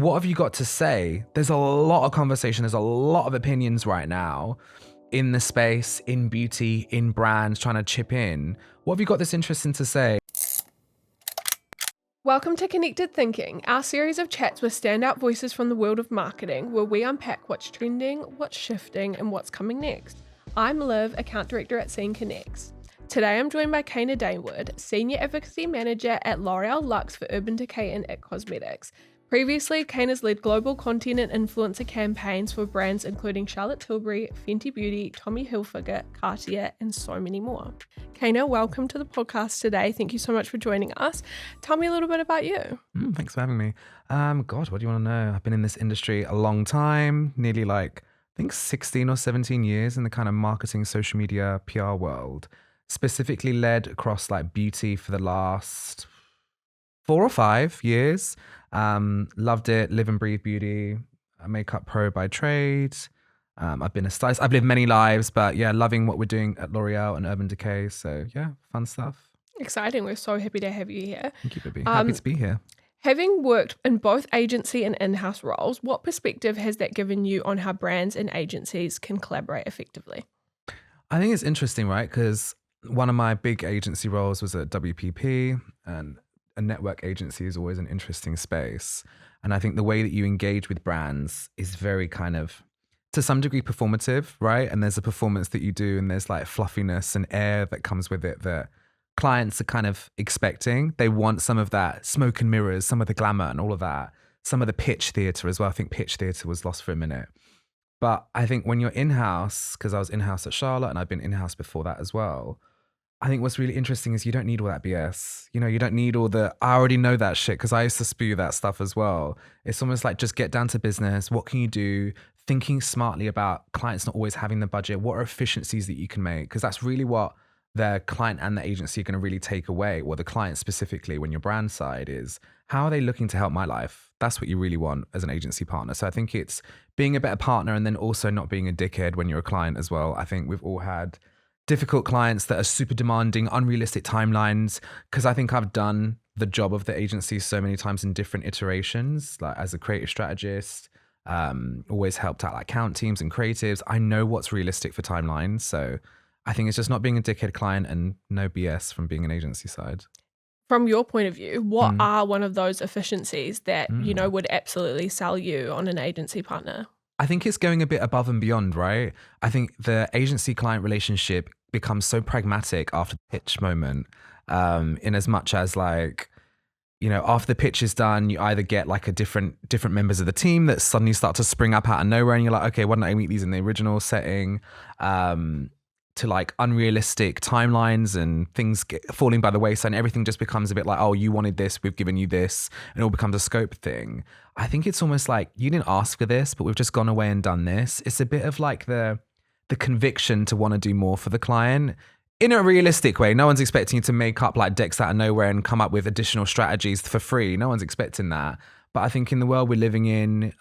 What have you got to say? There's a lot of conversation. There's a lot of opinions right now in the space, in beauty, in brands, trying to chip in. What have you got that's interesting to say? Welcome to Connected Thinking, our series of chats with standout voices from the world of marketing, where we unpack what's trending, what's shifting, and what's coming next. I'm Liv, Account Director at Scene Connects. Today I'm joined by Caner Daywood, Senior Advocacy Manager at L'Oréal Luxe for Urban Decay IT Cosmetics. Previously, Caner's led global content and influencer campaigns for brands including Charlotte Tilbury, Fenty Beauty, Tommy Hilfiger, Cartier, and so many more. Caner, welcome to the podcast today. Thank you so much for joining us. Tell me a little bit about you. Thanks for having me. God, what do you want to know? I've been in this industry a long time, nearly I think 16 or 17 years in the kind of marketing, social media, PR world. Specifically led across beauty for the last 4 or 5 years. Loved it, live and breathe beauty, a makeup pro by trade. I've been a stylist. I've lived many lives, but yeah, loving what we're doing at L'Oréal and Urban Decay. So yeah, fun stuff. Exciting. We're so happy to have you here. Thank you, baby. Happy to be here. Having worked in both agency and in-house roles, what perspective has that given you on how brands and agencies can collaborate effectively? I think it's interesting, right? Because one of my big agency roles was at WPP, and a network agency is always an interesting space. And I think the way that you engage with brands is very kind of, to some degree, performative, right? And there's a performance that you do, and there's fluffiness and air that comes with it that clients are kind of expecting. They want some of that smoke and mirrors, some of the glamour and all of that, some of the pitch theatre as well. I think pitch theatre was lost for a minute. But I think when you're in-house, because I was in-house at Charlotte and I've been in-house before that as well, I think what's really interesting is you don't need all that BS. You don't need all I already know that shit because I used to spew that stuff as well. It's almost just get down to business. What can you do? Thinking smartly about clients not always having the budget. What are efficiencies that you can make? Because that's really what the client and the agency are going to really take away, or the client specifically when your brand side is, how are they looking to help my life? That's what you really want as an agency partner. So I think it's being a better partner and then also not being a dickhead when you're a client as well. I think we've all had difficult clients that are super demanding, unrealistic timelines, because I think I've done the job of the agency so many times in different iterations, as a creative strategist, always helped out account teams and creatives. I know what's realistic for timelines. So I think it's just not being a dickhead client and no BS from being an agency side. From your point of view, what are one of those efficiencies that, would absolutely sell you on an agency partner? I think it's going a bit above and beyond, right? I think the agency-client relationship becomes so pragmatic after the pitch moment, in as much as after the pitch is done, you either get a different members of the team that suddenly start to spring up out of nowhere, and you're like, okay, why don't I meet these in the original setting? To unrealistic timelines and things falling by the wayside, and everything just becomes a bit oh, you wanted this, we've given you this, and it all becomes a scope thing. I think it's almost you didn't ask for this, but we've just gone away and done this. It's a bit of the conviction to want to do more for the client in a realistic way. No one's expecting you to make up decks out of nowhere and come up with additional strategies for free. No one's expecting that. But I think in the world we're living in,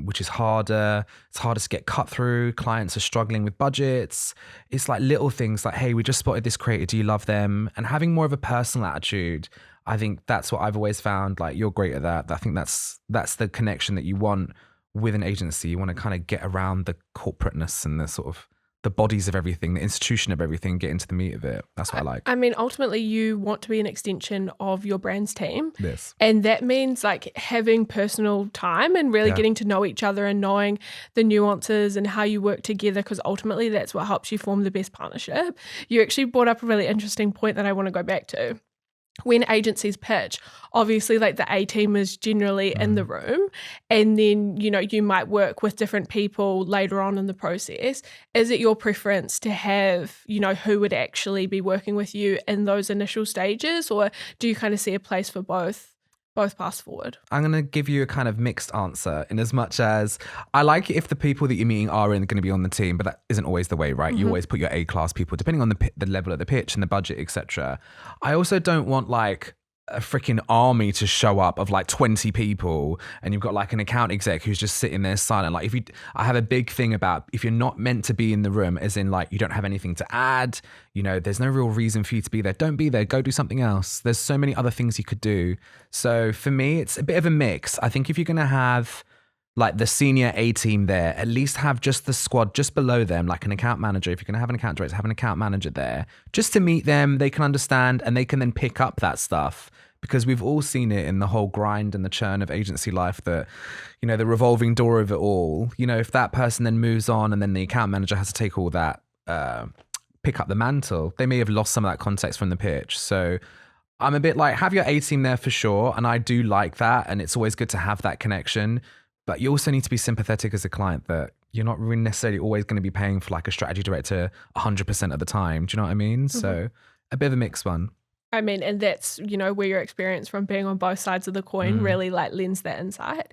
which is harder, it's harder to get cut through. Clients are struggling with budgets. It's little things hey, we just spotted this creator. Do you love them? And having more of a personal attitude. I think that's what I've always found. You're great at that. I think that's the connection that you want with an agency. You want to kind of get around the corporateness and the sort of the bodies of everything, the institution of everything, get into the meat of it. That's what I like. I mean, ultimately, you want to be an extension of your brand's team. Yes. And that means having personal time and really getting to know each other and knowing the nuances and how you work together, because ultimately that's what helps you form the best partnership. You actually brought up a really interesting point that I want to go back to. When agencies pitch, obviously the A team is generally in the room, and then, you might work with different people later on in the process. Is it your preference to have, who would actually be working with you in those initial stages, or do you kind of see a place for both paths forward? I'm going to give you a kind of mixed answer, in as much as I like it if the people that you're meeting are going to be on the team, but that isn't always the way, right? You always put your A-class people, depending on the level of the pitch and the budget, etc. I also don't want a freaking army to show up of like 20 people, and you've got like an account exec who's just sitting there silent. Like I have a big thing about if you're not meant to be in the room, as in like you don't have anything to add, there's no real reason for you to be there. Don't be there, go do something else. There's so many other things you could do. So for me, it's a bit of a mix. I think if you're going to have like the senior A team there, at least have just the squad just below them, like an account manager. If you're going to have an account director, have an account manager there just to meet them. They can understand and they can then pick up that stuff, because we've all seen it in the whole grind and the churn of agency life that, the revolving door of it all, if that person then moves on and then the account manager has to take all that, pick up the mantle, they may have lost some of that context from the pitch. So I'm a bit like, have your A team there for sure. And I do like that. And it's always good to have that connection. But you also need to be sympathetic as a client that you're not really necessarily always going to be paying for like a strategy director 100% of the time. Do you know what I mean? Mm-hmm. So a bit of a mixed one. I mean, and that's, where your experience from being on both sides of the coin really like lends that insight.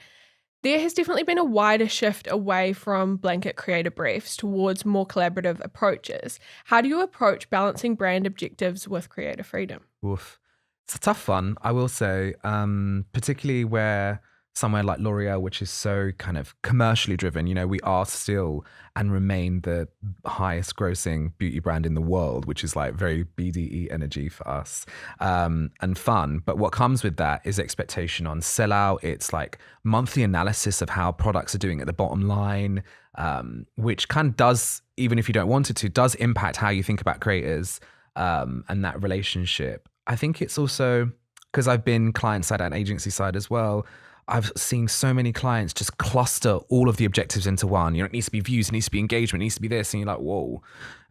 There has definitely been a wider shift away from blanket creator briefs towards more collaborative approaches. How do you approach balancing brand objectives with creative freedom? Oof. It's a tough one, I will say, particularly where somewhere like L'Oréal, which is so kind of commercially driven, we are still and remain the highest grossing beauty brand in the world, which is like very BDE energy for us, and fun. But what comes with that is expectation on sellout. It's like monthly analysis of how products are doing at the bottom line, which kind of does, even if you don't want it to, does impact how you think about creators, and that relationship. I think it's also because I've been client side and agency side as well. I've seen so many clients just cluster all of the objectives into one. It needs to be views, it needs to be engagement, it needs to be this. And you're like, whoa.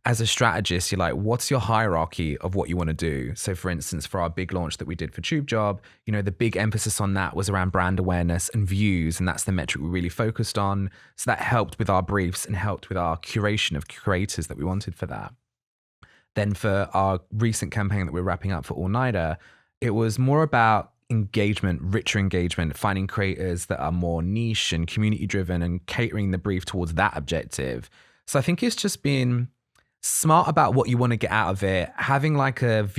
As a strategist, you're like, what's your hierarchy of what you want to do? So for instance, for our big launch that we did for Tube Job, the big emphasis on that was around brand awareness and views. And that's the metric we really focused on. So that helped with our briefs and helped with our curation of creators that we wanted for that. Then for our recent campaign that we're wrapping up for All Nighter, it was more about engagement, richer engagement, finding creators that are more niche and community driven and catering the brief towards that objective. So I think it's just being smart about what you want to get out of it, having like a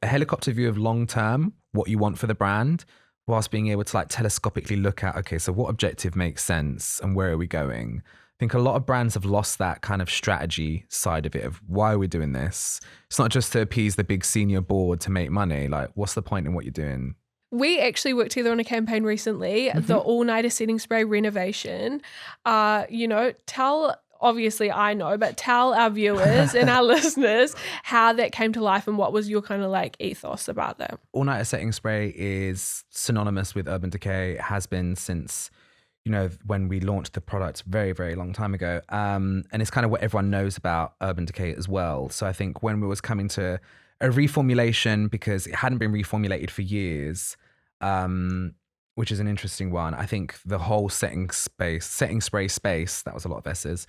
helicopter view of long term, what you want for the brand, whilst being able to like telescopically look at, okay, so what objective makes sense and where are we going? I think a lot of brands have lost that kind of strategy side of it of why are we doing this? It's not just to appease the big senior board to make money. Like, what's the point in what you're doing? We actually worked together on a campaign recently, the all-nighter setting spray renovation. Obviously I know, but tell our viewers and our listeners how that came to life and what was your kind of like ethos about that. All-nighter setting spray is synonymous with Urban Decay. It has been since, when we launched the product very, very long time ago. And it's kind of what everyone knows about Urban Decay as well. So I think when we was coming to a reformulation, because it hadn't been reformulated for years, which is an interesting one. I think the whole setting spray space, that was a lot of S's,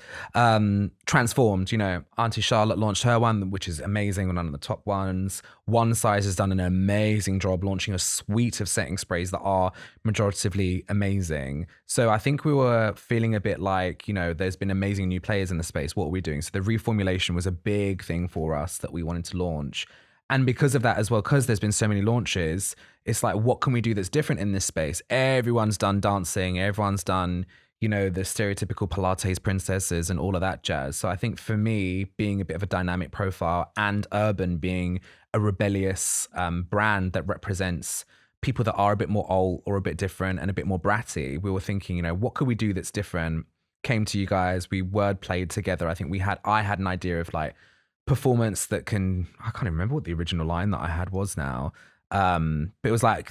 transformed. Auntie Charlotte launched her one, which is amazing, one of the top ones. One Size has done an amazing job launching a suite of setting sprays that are majoritively amazing. So I think we were feeling a bit like, there's been amazing new players in the space. What are we doing? So the reformulation was a big thing for us that we wanted to launch. And because of that as well, because there's been so many launches, it's like, what can we do that's different in this space? Everyone's done dancing. Everyone's done, the stereotypical Pilates princesses and all of that jazz. So I think for me, being a bit of a dynamic profile and Urban being a rebellious brand that represents people that are a bit more old or a bit different and a bit more bratty, we were thinking, what could we do that's different? Came to you guys, we word played together. I think I had an idea of like, performance that I can't even remember what the original line that I had was now. But it was like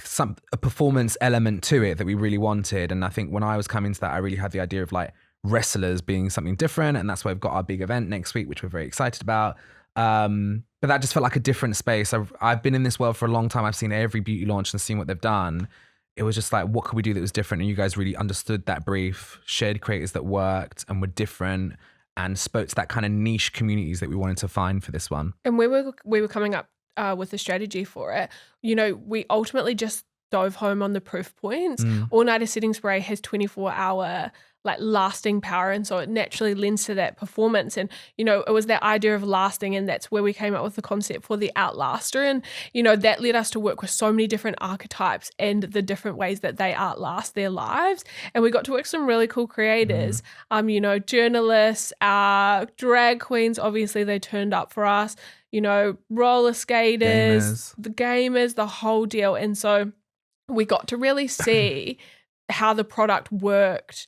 a performance element to it that we really wanted. And I think when I was coming to that, I really had the idea of like wrestlers being something different. And that's why we've got our big event next week, which we're very excited about. But that just felt like a different space. I've been in this world for a long time. I've seen every beauty launch and seen what they've done. It was just like, what could we do that was different? And you guys really understood that brief, shared creators that worked and were different, and spoke to that kind of niche communities that we wanted to find for this one. And we were coming up with a strategy for it. We ultimately just dove home on the proof points. All Nighter setting spray has 24-hour like lasting power. And so it naturally lends to that performance. And, it was that idea of lasting. And that's where we came up with the concept for the Outlaster. And, that led us to work with so many different archetypes and the different ways that they outlast their lives. And we got to work with some really cool creators, journalists, drag queens, obviously they turned up for us, roller skaters, the gamers, the whole deal. And so we got to really see how the product worked.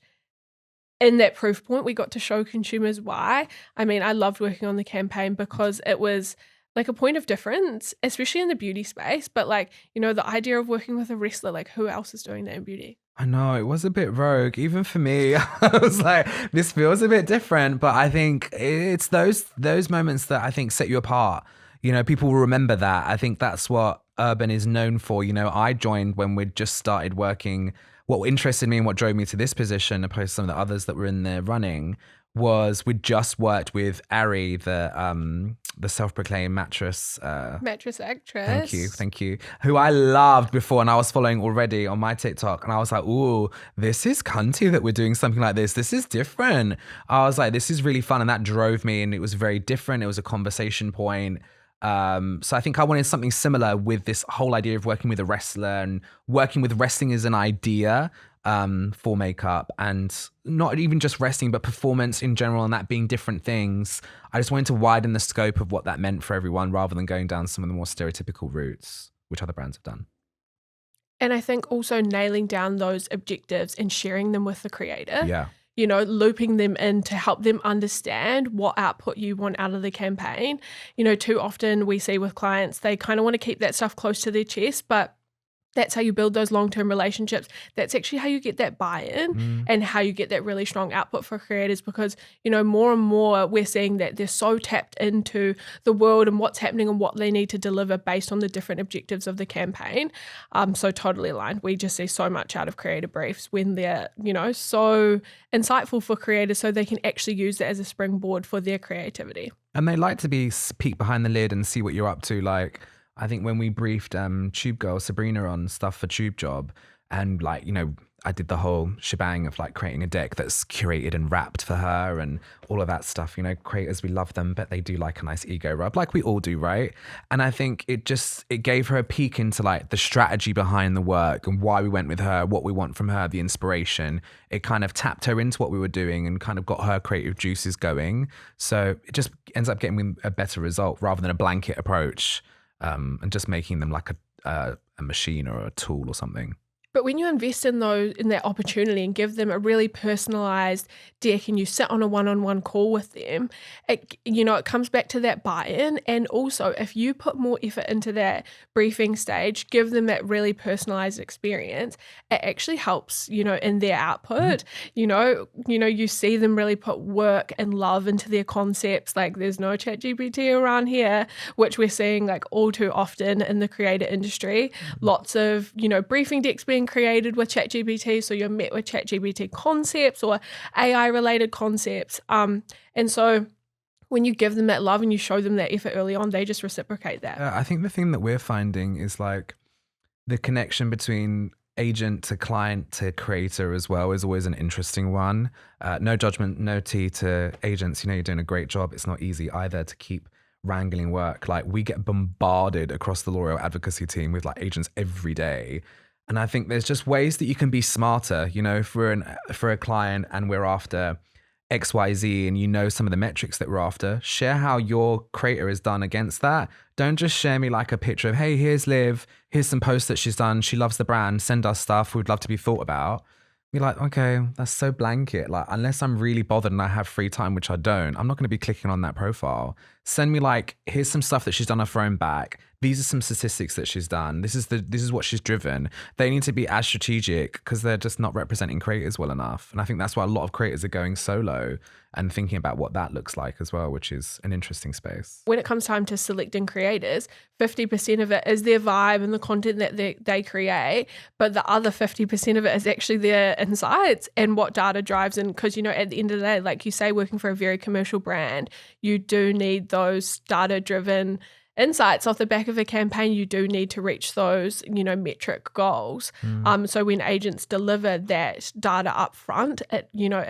In that proof point, we got to show consumers why. I mean, I loved working on the campaign because it was like a point of difference, especially in the beauty space. But like, the idea of working with a wrestler, like who else is doing that in beauty? I know, it was a bit rogue. Even for me, I was like, this feels a bit different. But I think it's those moments that I think set you apart. People will remember that. I think that's what Urban is known for. I joined when we'd just started working. What interested me and what drove me to this position, opposed to some of the others that were in there running, was we'd just worked with Ari, the self-proclaimed mattress actress. Thank you. Who I loved before, and I was following already on my TikTok, and I was like, "Ooh, this is cunty that we're doing something like this. This is different." I was like, "This is really fun," and that drove me, and it was very different. It was a conversation point. So I think I wanted something similar with this whole idea of working with a wrestler and working with wrestling as an idea for makeup, and not even just wrestling, but performance in general, and that being different things. I just wanted to widen the scope of what that meant for everyone rather than going down some of the more stereotypical routes, which other brands have done. And I think also nailing down those objectives and sharing them with the creator. Yeah. Looping them in to help them understand what output you want out of the campaign. Too often we see with clients, they kind of want to keep that stuff close to their chest, but that's how you build those long-term relationships. That's actually how you get that buy-in and how you get that really strong output for creators, because, more and more we're seeing that they're so tapped into the world and what's happening and what they need to deliver based on the different objectives of the campaign. So totally aligned. We just see so much out of creator briefs when they're, so insightful for creators so they can actually use that as a springboard for their creativity. And they like to peek behind the lid and see what you're up to. Like, I think when we briefed Tube Girl Sabrina on stuff for Tube Job, and I did the whole shebang of like creating a deck that's curated and wrapped for her and all of that stuff. Creators, we love them, but they do like a nice ego rub, like we all do, right? And I think it gave her a peek into like the strategy behind the work and why we went with her, what we want from her, the inspiration. It kind of tapped her into what we were doing and kind of got her creative juices going. So it just ends up getting a better result rather than a blanket approach. And just making them like a machine or a tool or something. But when you invest in that opportunity and give them a really personalized deck and you sit on a one-on-one call with them, it comes back to that buy-in. And also if you put more effort into that briefing stage, give them that really personalized experience, it actually helps, in their output. You see them really put work and love into their concepts. Like there's no ChatGPT around here, which we're seeing like all too often in the creator industry. Lots of, briefing decks being created with ChatGPT, so you're met with ChatGPT concepts or AI related concepts, and so when you give them that love and you show them that effort early on, they just reciprocate that. I think the thing that we're finding is like the connection between agent to client to creator as well is always an interesting one. No judgment, no tea to agents. You're doing a great job. It's not easy either to keep wrangling work. Like we get bombarded across the L'Oréal advocacy team with like agents every day. And I think there's just ways that you can be smarter, for a client and we're after XYZ and some of the metrics that we're after, share how your creator is done against that. Don't just share me like a picture of, hey, here's Liv, here's some posts that she's done. She loves the brand. Send us stuff. We'd love to be thought about. Be like, okay, that's so blanket. Like, unless I'm really bothered and I have free time, which I don't, I'm not going to be clicking on that profile. Send me like, here's some stuff that she's done off her own back. These are some statistics that she's done. This is what she's driven. They need to be as strategic because they're just not representing creators well enough. And I think that's why a lot of creators are going solo and thinking about what that looks like as well, which is an interesting space. When it comes time to selecting creators, 50% of it is their vibe and the content that they create, but the other 50% of it is actually their insights and what data drives in. Because, at the end of the day, like you say, working for a very commercial brand, you do need those data-driven insights off the back of a campaign, you do need to reach those, metric goals. So when agents deliver that data up front, it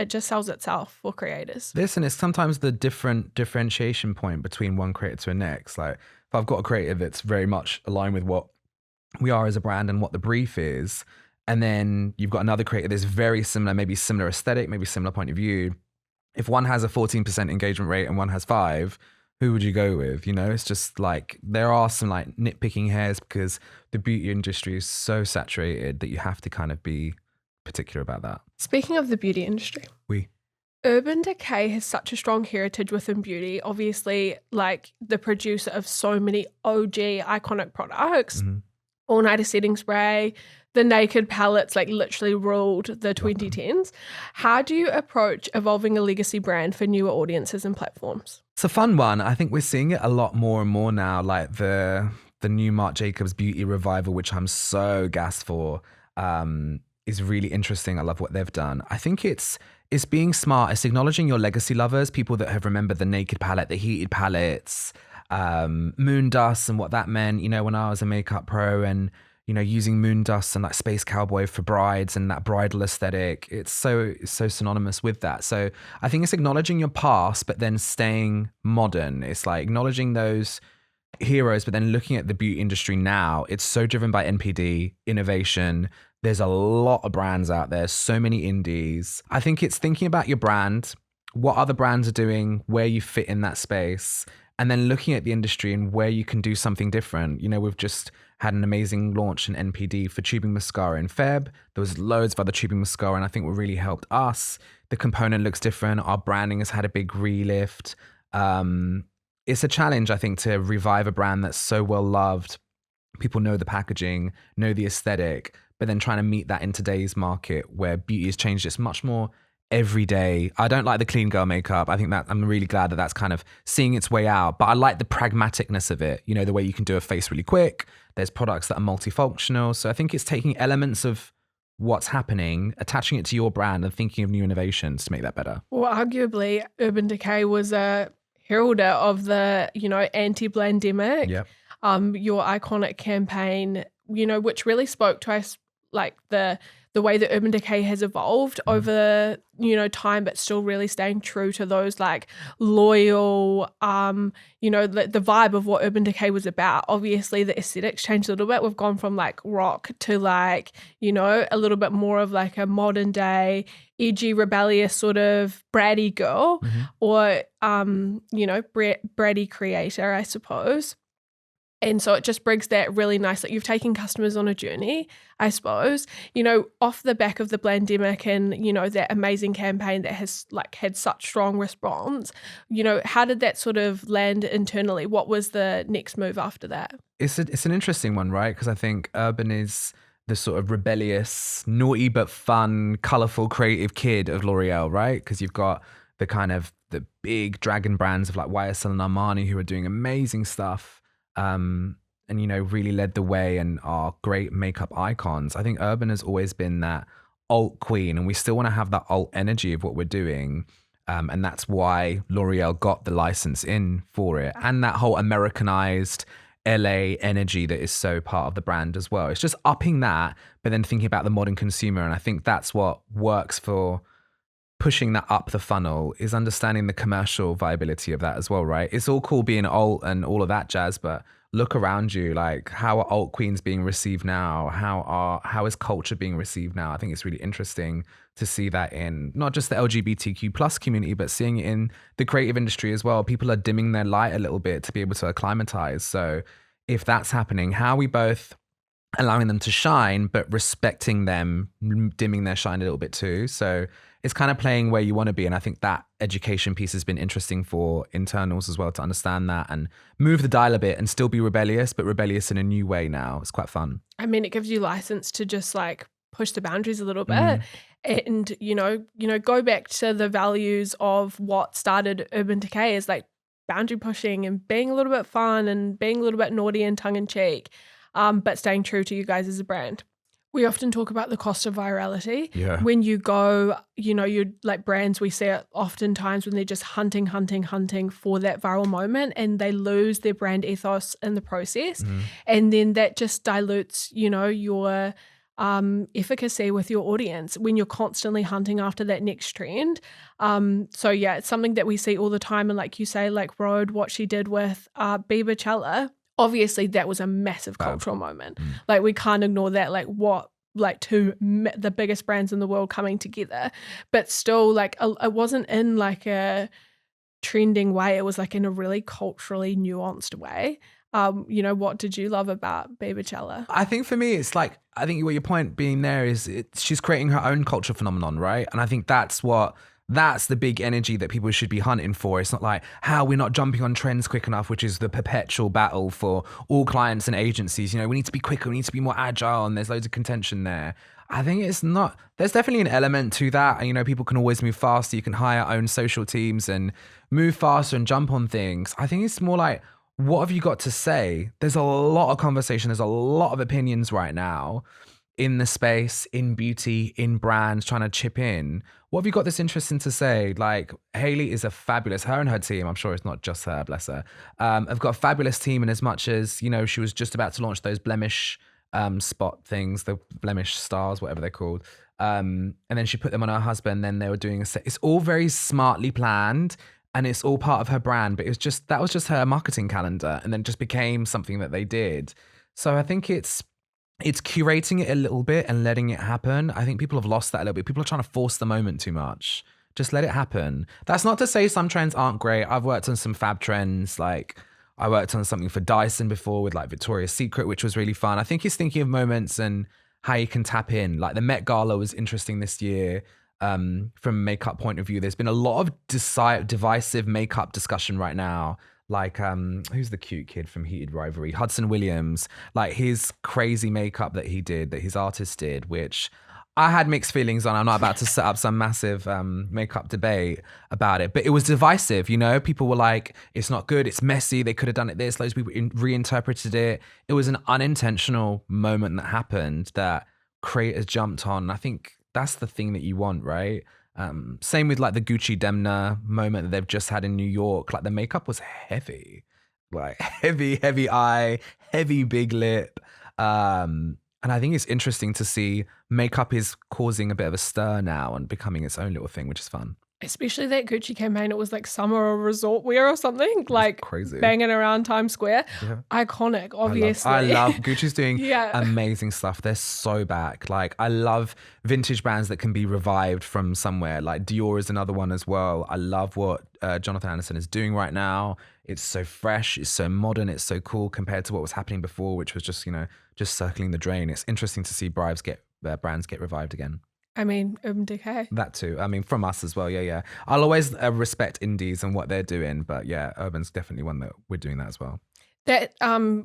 just sells itself for creators. Listen, it's sometimes the different differentiation point between one creator to the next. Like if I've got a creator that's very much aligned with what we are as a brand and what the brief is, and then you've got another creator that's very similar, maybe similar aesthetic, maybe similar point of view. If one has a 14% engagement rate and one has 5%, who would you go with? It's just like there are some like nitpicking hairs because the beauty industry is so saturated that you have to kind of be particular about that. Speaking of the beauty industry, Urban Decay has such a strong heritage within beauty. Obviously, like the producer of so many OG iconic products. All Nighter Setting Spray, the Naked palettes like literally ruled the 2010s. How do you approach evolving a legacy brand for newer audiences and platforms? It's a fun one. I think we're seeing it a lot more and more now, like the new Marc Jacobs beauty revival, which I'm so gassed for, is really interesting. I love what they've done. I think it's being smart. It's acknowledging your legacy lovers, people that have remembered the Naked palette, the Heated palettes, moon dust and what that meant, when I was a makeup pro and, using moon dust and like Space Cowboy for brides and that bridal aesthetic. It's so synonymous with that. So I think it's acknowledging your past, but then staying modern. It's like acknowledging those heroes, but then looking at the beauty industry now. It's so driven by NPD, innovation. There's a lot of brands out there, so many indies. I think it's thinking about your brand, what other brands are doing, where you fit in that space, and then looking at the industry and where you can do something different. We've just had an amazing launch in NPD for tubing mascara in Feb. There was loads of other tubing mascara, and I think what really helped us, the component looks different. Our branding has had a big relift. It's a challenge, I think, to revive a brand that's so well loved. People know the packaging, know the aesthetic, but then trying to meet that in today's market where beauty has changed. It's much more every day. I don't like the clean girl makeup. I think that I'm really glad that that's kind of seeing its way out, but I like the pragmaticness of it. The way you can do a face really quick. There's products that are multifunctional. So I think it's taking elements of what's happening, attaching it to your brand and thinking of new innovations to make that better. Well, arguably Urban Decay was a heralder of the, anti-blandemic. Yep. Your iconic campaign, which really spoke to us, like the way that Urban Decay has evolved over, time, but still really staying true to those like loyal, the vibe of what Urban Decay was about. Obviously the aesthetics changed a little bit. We've gone from like rock to like, a little bit more of like a modern day, edgy, rebellious sort of bratty girl or, bratty creator, I suppose. And so it just brings that really nice, like you've taken customers on a journey, I suppose, off the back of the Blandemic and, that amazing campaign that has like had such strong response, how did that sort of land internally? What was the next move after that? It's an interesting one, right? Because I think Urban is the sort of rebellious, naughty but fun, colorful, creative kid of L'Oréal, right? Because you've got the kind of the big dragon brands of like YSL and Armani who are doing amazing stuff. And really led the way and are great makeup icons. I think Urban has always been that alt queen, and we still want to have that alt energy of what we're doing. And that's why L'Oreal got the license in for it, and that whole Americanized LA energy that is so part of the brand as well. It's just upping that, but then thinking about the modern consumer. And I think that's what works for pushing that up the funnel, is understanding the commercial viability of that as well, right? It's all cool being alt and all of that jazz, but look around you, like how are alt queens being received now? How is culture being received now? I think it's really interesting to see that in not just the LGBTQ plus community, but seeing it in the creative industry as well. People are dimming their light a little bit to be able to acclimatize. So if that's happening, how are we both allowing them to shine, but respecting them, dimming their shine a little bit too? So it's kind of playing where you want to be. And I think that education piece has been interesting for internals as well, to understand that and move the dial a bit and still be rebellious, but rebellious in a new way now. It's quite fun. I mean, it gives you license to just like push the boundaries a little bit and, go back to the values of what started Urban Decay is like boundary pushing and being a little bit fun and being a little bit naughty and tongue in cheek, but staying true to you guys as a brand. We often talk about the cost of virality. Yeah. When you go, you're like brands, we see it oftentimes when they're just hunting for that viral moment and they lose their brand ethos in the process. And then that just dilutes, your efficacy with your audience when you're constantly hunting after that next trend. So yeah, it's something that we see all the time. And like you say, like Rhode, what she did with Bieberchella, obviously that was a massive cultural moment. Like we can't ignore that, the biggest brands in the world coming together, but still like it wasn't in like a trending way. It was like in a really culturally nuanced way. What did you love about Bieberchella? I think for me, it's like, I think what your point being there is she's creating her own culture phenomenon, right? And I think that's the big energy that people should be hunting for. It's not like how we're not jumping on trends quick enough, which is the perpetual battle for all clients and agencies. We need to be quicker, we need to be more agile, and there's loads of contention there. I think it's not, there's definitely an element to that. People can always move faster. You can hire own social teams and move faster and jump on things. I think it's more like, what have you got to say? There's a lot of conversation. There's a lot of opinions right now in the space, in beauty, in brands, trying to chip in. What have you got that's interesting to say? Like, Hailey is her and her team, I'm sure it's not just her, bless her, have got a fabulous team in as much as, she was just about to launch those blemish spot things, the blemish stars, whatever they're called. And then she put them on her husband, then they were doing a set. It's all very smartly planned. And it's all part of her brand, but that was just her marketing calendar, and then it just became something that they did. So I think it's curating it a little bit and letting it happen. I think people have lost that a little bit. People are trying to force the moment too much. Just let it happen. That's not to say some trends aren't great. I've worked on some fab trends. Like I worked on something for Dyson before with like Victoria's Secret, which was really fun. I think it's thinking of moments and how you can tap in. Like the Met Gala was interesting this year. From a makeup point of view, there's been a lot of divisive makeup discussion right now. Like, who's the cute kid from Heated Rivalry? Hudson Williams. Like his crazy makeup that he did, that his artist did, which I had mixed feelings on. I'm not about to set up some massive makeup debate about it, but it was divisive. People were like, it's not good, it's messy, they could have done it this. Loads of people reinterpreted it. It was an unintentional moment that happened that creators jumped on. I think that's the thing that you want, right? Same with like the Gucci Demna moment that they've just had in New York. Like the makeup was heavy, like heavy eye, heavy big lip. And I think it's interesting to see makeup is causing a bit of a stir now and becoming its own little thing, which is fun. Especially that Gucci campaign, it was like summer or resort wear or something, like crazy, banging around Times Square. Yeah. Iconic, obviously. I love Gucci's doing amazing stuff. They're so back. Like I love vintage brands that can be revived from somewhere. Like Dior is another one as well. I love what Jonathan Anderson is doing right now. It's so fresh, it's so modern, it's so cool compared to what was happening before, which was just just circling the drain. It's interesting to see brands get revived again. Urban Decay. That too. From us as well. Yeah. I'll always respect indies and what they're doing, but yeah, Urban's definitely one that we're doing that as well. That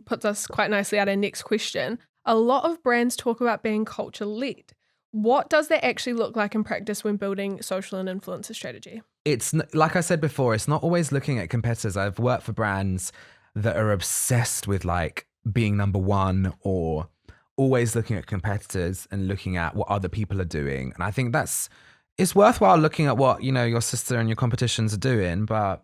puts us quite nicely at our next question. A lot of brands talk about being culture-led. What does that actually look like in practice when building social and influencer strategy? It's like I said before, it's not always looking at competitors. I've worked for brands that are obsessed with like being number one or always looking at competitors and looking at what other people are doing. And I think it's worthwhile looking at what, your sister and your competitions are doing, but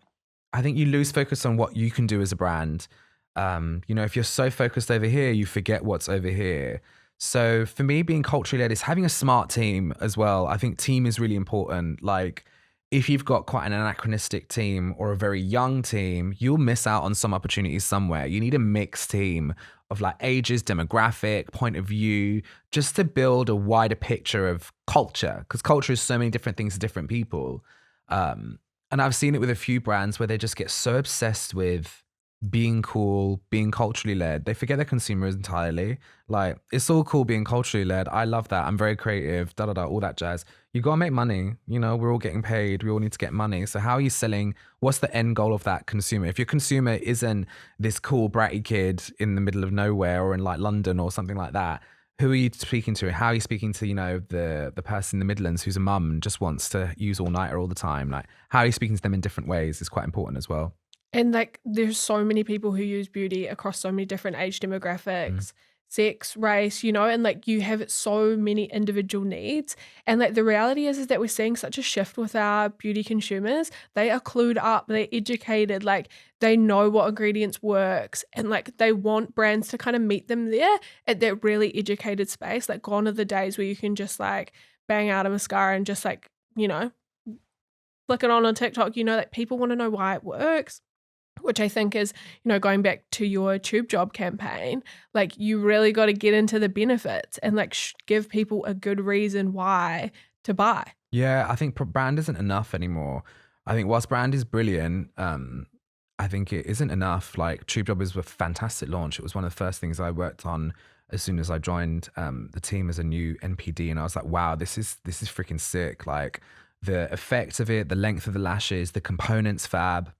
I think you lose focus on what you can do as a brand. If you're so focused over here, you forget what's over here. So for me, being culturally led is having a smart team as well. I think team is really important. Like if you've got quite an anachronistic team or a very young team, you'll miss out on some opportunities somewhere. You need a mixed team of like ages, demographic, point of view, just to build a wider picture of culture, because culture is so many different things to different people. And I've seen it with a few brands where they just get so obsessed with being cool, being culturally led. They forget their consumers entirely. Like, it's all cool being culturally led. I love that. I'm very creative, all that jazz. You got to make money. We're all getting paid. We all need to get money. So how are you selling? What's the end goal of that consumer? If your consumer isn't this cool, bratty kid in the middle of nowhere or in like London or something like that, who are you speaking to? How are you speaking to, the person in the Midlands who's a mum and just wants to use all-nighter all the time? Like, how are you speaking to them in different ways is quite important as well. And like, there's so many people who use beauty across so many different age demographics, sex, race, you know, and like you have so many individual needs. And like the reality is that we're seeing such a shift with our beauty consumers. They are clued up, they're educated, like they know what ingredients works, and like they want brands to kind of meet them there at that really educated space. Like gone are the days where you can just like bang out a mascara and just like, you know, flick it on TikTok, you know, like people want to know why it works. Which I think is, you know, going back to your tube job campaign, like you really got to get into the benefits and like give people a good reason why to buy. Yeah, I think brand isn't enough anymore. I think whilst brand is brilliant, I think it isn't enough. Like Tube Job was a fantastic launch. It was one of the first things I worked on as soon as I joined the team as a new NPD, and I was like, wow, this is freaking sick. Like the effect of it, the length of the lashes, the components fab.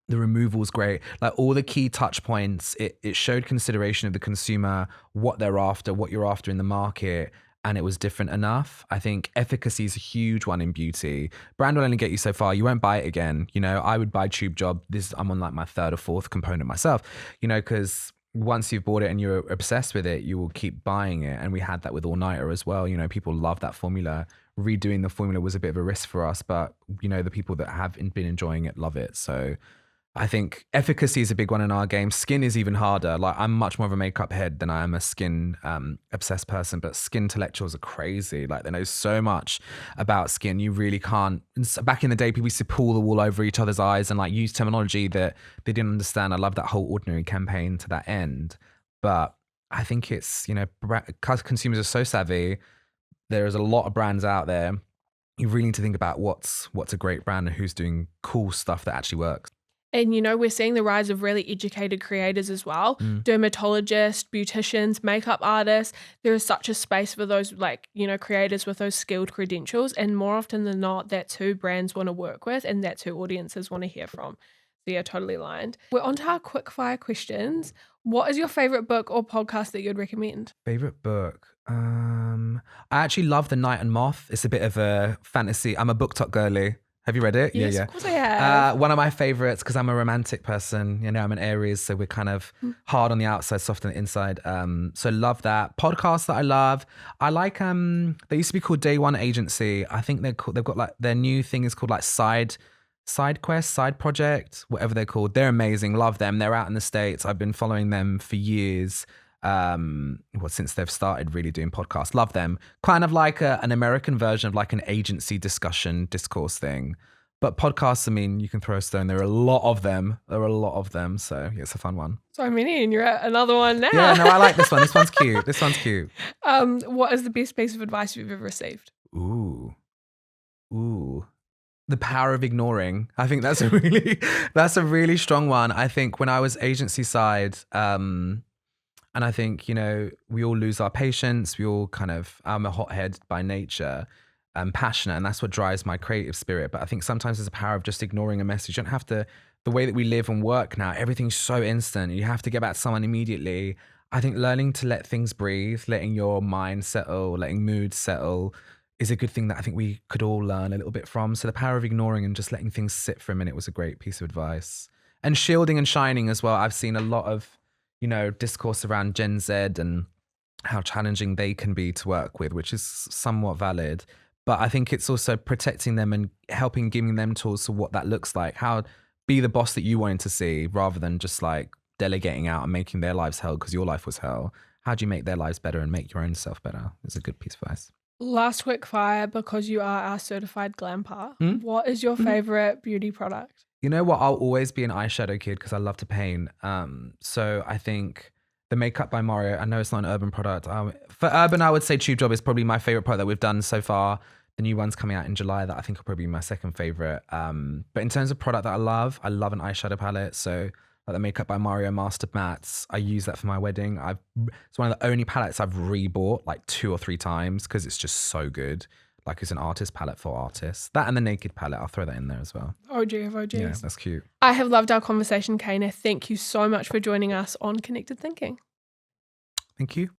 The removal's great. Like all the key touch points, it showed consideration of the consumer, what they're after, what you're after in the market, and it was different enough. I think efficacy is a huge one in beauty. Brand will only get you so far. You won't buy it again. You know, I would buy Tube Job. I'm on like my third or fourth component myself, you know, because once you've bought it and you're obsessed with it, you will keep buying it. And we had that with All Nighter as well. You know, people love that formula. Redoing the formula was a bit of a risk for us, but you know, the people that have been enjoying it love it. So I think efficacy is a big one in our game. Skin is even harder. Like I'm much more of a makeup head than I am a skin obsessed person, but skin intellectuals are crazy. Like they know so much about skin. You really can't. Back in the day, people used to pull the wool over each other's eyes and like use terminology that they didn't understand. I love that whole Ordinary campaign to that end. But I think it's, you know, consumers are so savvy. There is a lot of brands out there. You really need to think about what's a great brand and who's doing cool stuff that actually works. And, you know, we're seeing the rise of really educated creators as well. Dermatologists, beauticians, makeup artists. There is such a space for those, like, you know, creators with those skilled credentials. And more often than not, that's who brands want to work with and that's who audiences want to hear from. So yeah, totally aligned. We're on to our quick fire questions. What is your favorite book or podcast that you'd recommend? Favorite book? I actually love The Night and Moth. It's a bit of a fantasy. I'm a book talk girly. Have you read it? Yes, yeah. Of course I have. One of my favorites because I'm a romantic person. You know, I'm an Aries, so we're kind of hard on the outside, soft on the inside. So love that. Podcasts that I love. I like they used to be called Day One Agency. I think they've got like their new thing is called like Side Quest, Side Project, whatever they're called. They're amazing. Love them. They're out in the States. I've been following them for years. Since they've started really doing podcasts. Love them. Kind of like an American version of like an agency discourse thing. But podcasts, I mean, you can throw a stone. There are a lot of them. So yeah, it's a fun one. So many, and you're at another one now. Yeah, no, I like this one. This one's cute. What is the best piece of advice you've ever received? Ooh. The power of ignoring. I think that's a really strong one. I think when I was agency side, and I think, you know, we all lose our patience. I'm a hothead by nature. I'm passionate, and that's what drives my creative spirit. But I think sometimes there's a power of just ignoring a message. You don't have to, the way that we live and work now, everything's so instant. You have to get back to someone immediately. I think learning to let things breathe, letting your mind settle, letting moods settle is a good thing that I think we could all learn a little bit from. So the power of ignoring and just letting things sit for a minute was a great piece of advice. And shielding and shining as well. I've seen a lot of, you know, discourse around Gen Z and how challenging they can be to work with, which is somewhat valid. But I think it's also protecting them and giving them tools to what that looks like. How be the boss that you wanted to see rather than just like delegating out and making their lives hell because your life was hell. How do you make their lives better and make your own self better? It's a good piece of advice. Last quick fire, because you are our certified glamper. What is your favorite beauty product? You know what? I'll always be an eyeshadow kid because I love to paint. So I think the Makeup by Mario, I know it's not an Urban product. For Urban, I would say Tube Job is probably my favorite product that we've done so far. The new one's coming out in July that I think will probably be my second favorite. But in terms of product that I love an eyeshadow palette. So like the Makeup by Mario Master Mattes, I use that for my wedding. It's one of the only palettes I've rebought like 2 or 3 times because it's just so good. Like it's an artist palette for artists. That and the Naked palette, I'll throw that in there as well. OG of OGs. Yeah, that's cute. I have loved our conversation, Caner. Thank you so much for joining us on Connected Thinking. Thank you.